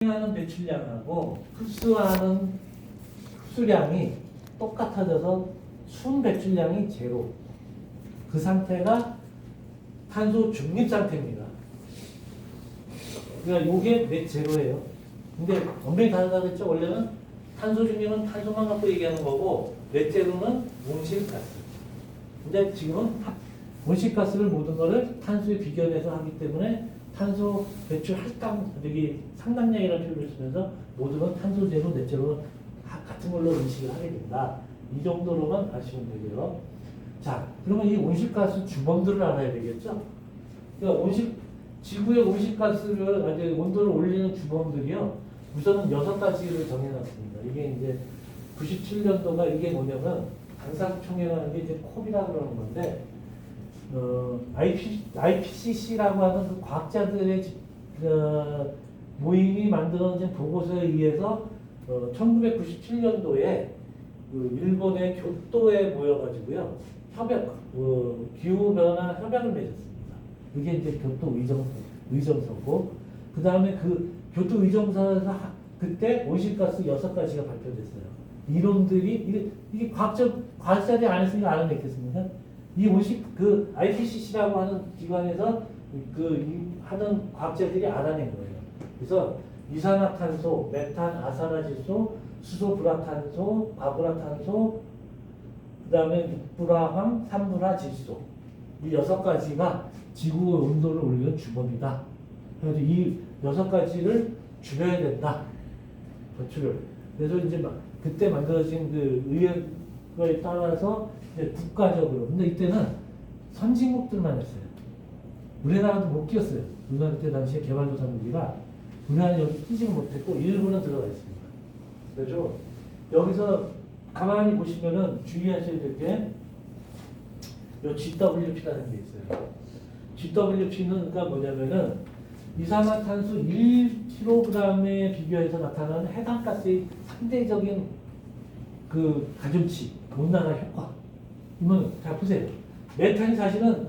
하는 배출량하고 흡수하는 흡수량이 똑같아져서 순 배출량이 제로. 그 상태가 탄소 중립 상태입니다. 그러니까 이게 넷 제로예요. 근데 엄밀히 다르다고 했죠. 원래는 탄소 중립은 탄소만 갖고 얘기하는 거고 넷 제로는 온실가스. 근데 지금은 온실가스를 모든 거를 탄소에 비교해서 하기 때문에 탄소 배출 할당 여기 상당량이라는 표현을 쓰면서 모든 건 탄소 제로, 넷 제로 같은 걸로 인식을 하게 된다. 이 정도로만 아시면 되고요. 자, 그러면 이 온실가스 주범들을 알아야 되겠죠? 그러니까 지구의 온실가스를 이제 온도를 올리는 주범들이요. 우선은 6가지를 정해놨습니다. 이게 이제 97년도가 이게 뭐냐면 당사총회라는 게 이제 콥이라고 그러는 건데 IPCC라고 하는 그 과학자들의 모임이 만들어진 보고서에 의해서 1997년도에 그 일본의 교토에 모여가지고요 기후 변화 협약을 맺었습니다. 이게 이제 교토 의정서고 그 다음에 그 교토 의정서에서 그때 온실가스 6가지가 발표됐어요. 이론들이 이게 과학자들이 안 했으니까 알아냈겠습니까? 그 IPCC라고 하는 기관에서 하는 과학자들이 알아낸 거예요. 그래서 이산화탄소, 메탄, 아산화질소, 수소불화탄소, 과불화탄소, 그 다음에 육불화황, 삼불화질소 이 6가지가 지구 온도를 올리는 주범이다. 그래서 이 6가지를 줄여야 된다. 배출을. 그래서 이제 그때 만들어진 그 의회에 따라서 국가적으로. 근데 이때는 선진국들만 했어요. 우리나라도 못 끼었어요. 우리나라 그때 당시에 개발도상국이라 우리나라는 여기 끼지는 못했고 일부는 들어가 있습니다. 그래서 여기서 가만히 보시면은 주의하셔야 될 게 요 GWP라는 게 있어요. GWP는 그러니까 뭐냐면은 이산화탄소 1kg에 비교해서 나타나는 해당가스의 상대적인 그 가중치, 온난화 효과. 그러면 자 보세요. 메탄이 사실은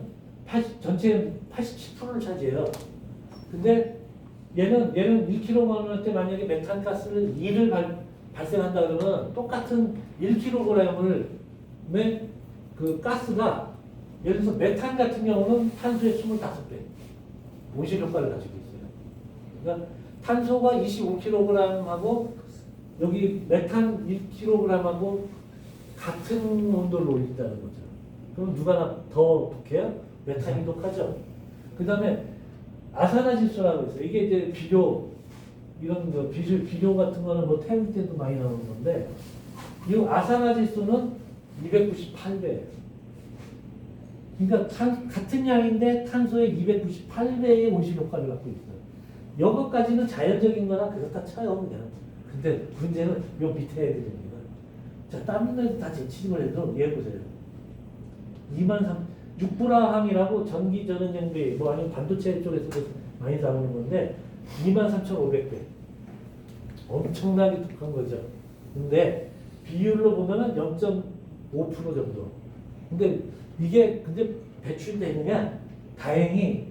전체 87%를 차지해요. 근데 얘는 1kg만 때 만약에 메탄 가스를 2를 발생한다 그러면 똑같은 1kg을 그 가스가 예를 들어서 메탄 같은 경우는 탄소의 25배 온실 효과를 가지고 있어요. 그러니까 탄소가 25kg하고 여기 메탄 1kg하고 같은 온도를 올린다는 거죠. 그럼 누가 더 독해요? 메탄이 독하죠. 그 다음에 아산화질소라고 있어요. 이게 이제 이런 거 비료 같은 거는 뭐 태울 때도 많이 나오는 건데 이 아산화질소는 298배예요. 그러니까 같은 양인데 탄소의 298배의 온실 효과를 갖고 있어요. 이것까지는 자연적인 거나 그렇다 쳐요 그냥. 근데 문제는 요 밑에 애들입니다. 자, 다른 데도 다 재치집을 해도 얘 보세요. 6불화황이라고 전기 전원 장비 뭐 아니면 반도체 쪽에서도 많이 나오는 건데 23,500배. 엄청나게 독한 거죠. 근데 비율로 보면은 0.5% 정도. 근데 근데 배출되느냐? 다행히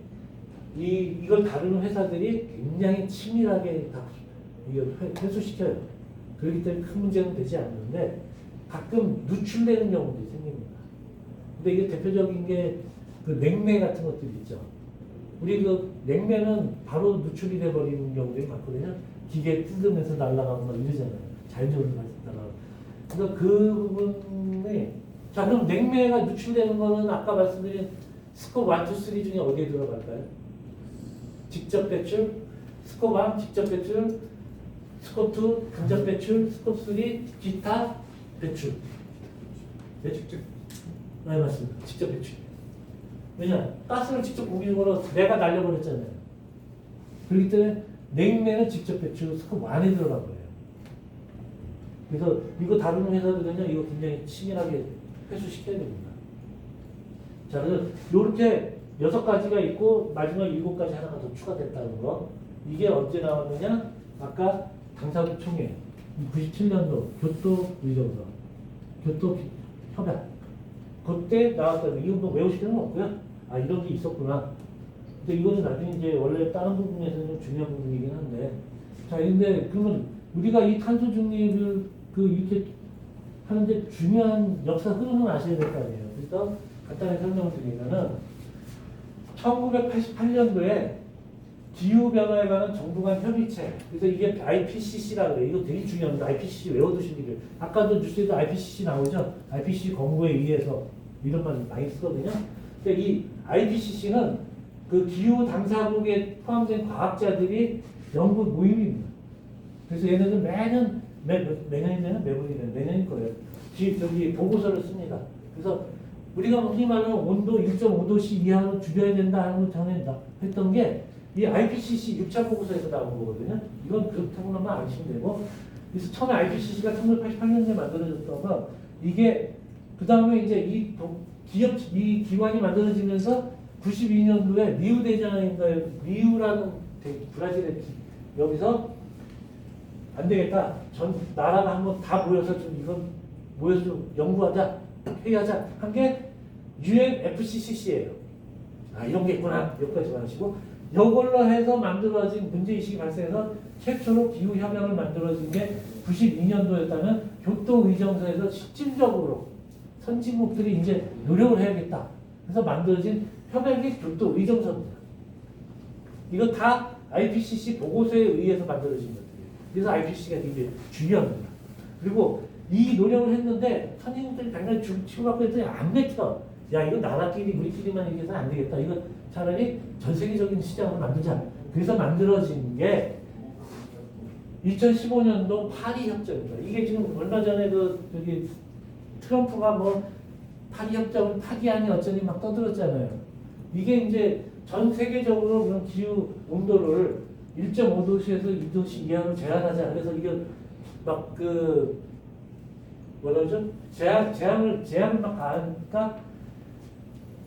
이걸 다루는 회사들이 굉장히 치밀하게 이걸 회수시켜요. 그렇기 때문에 큰 문제는 되지 않는데 가끔 누출되는 경우도 생깁니다. 근데 이게 대표적인 게 그 냉매 같은 것들이 있죠. 우리 그 냉매는 바로 누출이 돼버리는 경우들이 많거든요. 기계 뜯으면서 날아가고 막 이러잖아요. 자연적으로 날아가고. 그래서 그 부분이 자 그럼 냉매가 누출되는 거는 아까 말씀드린 스콥 1, 2, 3 중에 어디에 들어갈까요? 직접 배출, 스콥 1 직접 배출, 스콥 2 간접 배출, 스콥 3 기타 배출. 네, 직접. 네, 맞습니다. 직접 배출. 왜냐? 가스를 직접 옮기는 거로 내가 날려버렸잖아요. 그렇기 때문에 냉매는 직접 배출, 스콥 1에 들어간 거예요. 그래서 이거 다루는 회사들은요, 이거 굉장히 치밀하게 회수시켜야 됩니다. 자, 그래서 이렇게 6가지가 있고 마지막 7가지 하나가 더 추가됐다는 거. 이게 언제 나왔느냐? 아까 당사국 총회 97년도 교토 의정서, 교토 협약. 그때 나왔다는 이거 뭐 외우실 필요는 없고요. 아 이런 게 있었구나. 근데 이거는 나중에 이제 원래 다른 부분에서는 좀 중요한 부분이긴 한데 자, 근데 그러면 우리가 이 탄소 중립을 이렇게 하는데 중요한 역사 흐름을 아셔야 될 거 아니에요. 그래서 간단히 설명을 드리면은 1988년도에 기후 변화에 관한 정부 간 협의체. 그래서 이게 IPCC라고 해요. 이거 되게 중요합니다. IPCC 외워두시기를. 아까도 뉴스에도 IPCC 나오죠. IPCC 권고에 의해서 이런 말 많이 쓰거든요. 그러니까 이 IPCC는 그 기후 당사국에 포함된 과학자들이 연구 모임입니다. 그래서 얘네들 매년이면 매분이면 매년일 거예요. 여기 보고서를 씁니다. 그래서 우리가 흔히 말하는 온도 1.5도씨 이하로 줄여야 된다 하는 걸 전했다 했던 게 이 IPCC 6차 보고서에서 나온 거거든요. 이건 그렇다고만 아시면 되고, 그래서 처음에 IPCC가 1988년에 만들어졌던 거, 이게 그 다음에 이제 이 기관이 만들어지면서 92년도에 리우 대전인가요? 리우라는 브라질의 여기서 안 되겠다. 전 나라가 한번 다 모여서 좀 이건 모여서 좀 연구하자, 회의하자 한 게 UNFCCC예요. 아, 이런 게 있구나. 여기까지만 하시고, 이걸로 해서 만들어진 문제의식이 발생해서 최초로 기후협약을 만들어진 게 92년도였다면 교토의정서에서 실질적으로 선진국들이 이제 노력을 해야겠다. 그래서 만들어진 협약이 교토의정서입니다. 이거 다 IPCC 보고서에 의해서 만들어진 것들이에요. 그래서 IPCC가 되게 중요합니다. 그리고 이 노력을 했는데 선진국들이 당연히 치고 갖고 했더니 안 맥혀. 야, 이거 나라끼리 우리끼리만 이렇게 해서는 안 되겠다. 이거 차라리 전 세계적인 시장을 만들자. 그래서 만들어진 게 2015년도 파리 협정입니다. 이게 지금 얼마 전에 저기 트럼프가 뭐 파리 협정을 파기하니 어쩌니 막 떠들었잖아요. 이게 이제 전 세계적으로 그런 기후 온도를 1.5도씨에서 2도씨 이하로 제한하자. 그래서 이게 막 뭐라 그러죠? 제한을 막 가니까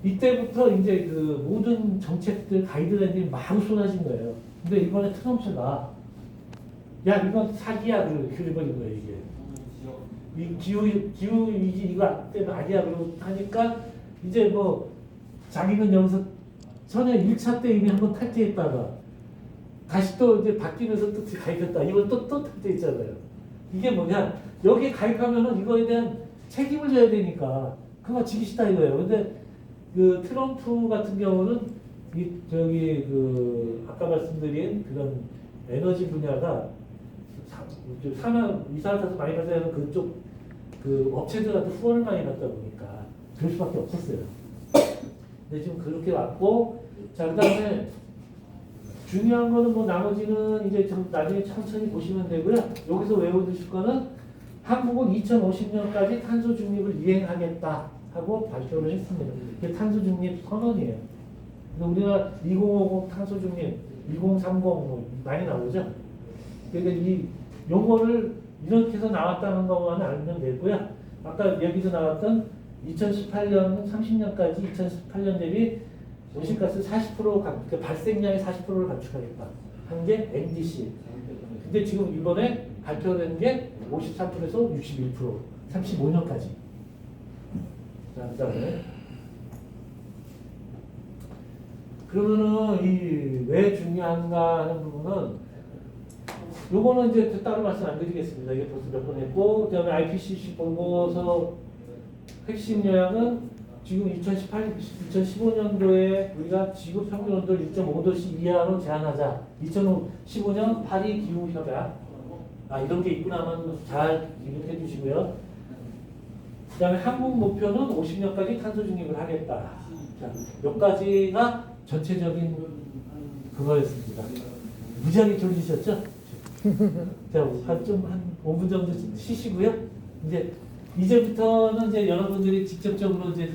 이때부터 이제 모든 정책들 가이드라인이 막 쏟아진 거예요. 근데 이번에 트럼프가 야, 이건 사기야 그래버린 거예요. 이게 이 기후 위기 이거 때문에 아니야 그러고 하니까 이제 뭐 자기는 여기서 전에 1차 때 이미 한번 탈퇴했다가 다시 또 이제 바뀌면서 또 가입했다. 이걸 또 탈퇴했잖아요. 이게 뭐냐? 여기 가입하면은 이거에 대한 책임을 져야 되니까 그거 지기 싫다 이거예요. 근데 트럼프 같은 경우는 아까 말씀드린 그런 에너지 분야가 이산화탄소 많이 발생하는 그쪽 업체들한테 후원을 많이 받다 보니까 그럴 수밖에 없었어요. 근데 지금 그렇게 왔고, 자, 그 다음에 중요한 거는 뭐 나머지는 이제 좀 나중에 천천히 보시면 되고요. 여기서 외워두실 거는 한국은 2050년까지 탄소 중립을 이행하겠다 하고 발표를 했습니다. 이게 탄소 중립 선언이에요. 우리가 2050 탄소 중립, 2030 뭐 많이 나오죠. 그러니까 이 용어를 이렇게 해서 나왔다는 것만 알면 되고요. 아까 여기서 나왔던 2018년 30년까지 2018년 대비 온실가스 40% 발생량의 40%를 감축하겠다 한 게 NDC. 근데 지금 이번에 발표된 게 53%에서 61%, 35년까지. 자, 그다음에 그러면은 이 왜 중요한가 하는 부분은 요거는 이제 따로 말씀 안 드리겠습니다. 이게 벌써 몇 번 했고, 그다음에 IPCC 보고서 핵심 요약은 지금 2015년도에 우리가 지구 평균 온도를 1.5도씨 이하로 제한하자. 2015년 파리 기후 협약. 이런 게 있구나만 잘 기억해 주시고요. 그다음에 한국 목표는 50년까지 탄소 중립을 하겠다. 자, 여기까지가 전체적인 그거였습니다. 무지하게 졸리셨죠? 자, 한 5분 정도 쉬시고요. 이제부터는 이제 여러분들이 직접적으로 이제